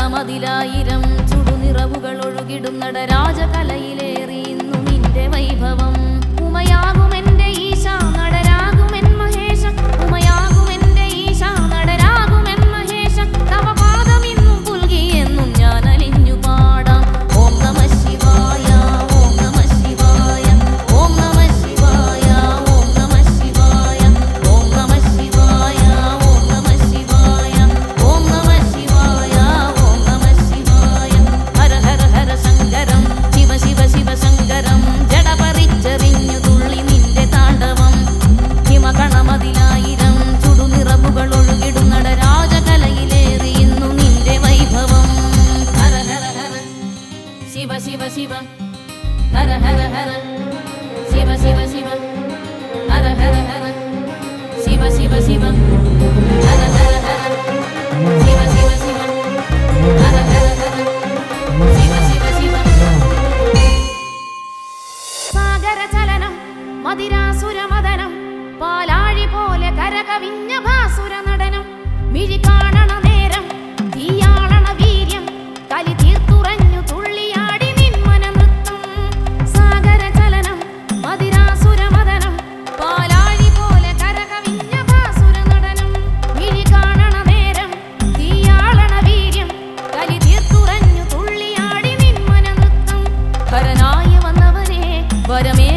ഹിമകണമതിലായിരം ചുടുനിറവുകൾ ഒഴുകിടും നടരാജകലയിലേറിയുന്നു നിന്റെ വൈഭവം. ഉമയാകുമെന്റെ ഈശ നടരാകുമെൻ മഹേശ, ഉമയാകുമെന്റെ ഈശ നടരാകുമെൻ മഹേശ. തവ പാദമിന്നും പുൽകിയെന്നും ഞാൻ അലിഞ്ഞു പാടാം. ഓം നമഃ ശിവായ, ഓം നമഃ ശിവായ, ഓം നമഃ ശിവായ, ഓം നമഃ ശിവായ, ഓം നമഃ ശിവായ, ഓം നമഃ ശിവായ, ഓം നമഃ ശിവായ, ഓം നമഃ ശിവായ. ഹര ഹര ഹര ശങ്കരം ശിവ ശിവ ശിവ ശങ്കരം. ജടപറിച്ചെറിഞ്ഞു തുള്ളി നിന്റെ താണ്ഡവം. ഹിമകണമതിലായിരം ചുടുനിറവുകൾ ഒഴുകിടും നടരാജകലയിലേറിയുന്നു നിന്റെ വൈഭവം. ഹര ഹര ഹര ശിവ ശിവ ശിവ, ഹര ഹര ഹര ശിവ ശിവ ശിവ, ഹര ഹര ഹര ശിവ ശിവ ശിവ, ഹര ഹര ഹര ശിവ ശിവ ശിവ, ഹര ഹര ഹര ശിവ ശിവ ശിവ. സാഗരചലനം മതിരാസുരമദനം, പാലാഴി പോലെ കരകവിഞ്ഞ ഭാസുര നടനം. മിഴി കാണണ നേരം തീയാളണ വീര്യം, കലി തീർത്തുറഞ്ഞു തുള്ളിയാടി നിന്മന നൃത്തം. സാഗരചലനം മതിരാസുരമദനം, പാലാഴി പോലെ കരകവിഞ്ഞ ഭാസുര നടനം. മിഴി കാണണ നേരം തീയാളണ വീര്യം, കലി തീർത്തുറഞ്ഞു തുള്ളിയാടി നിന്മന നൃത്തം. ഹരനായി വന്നവനെ വരമേ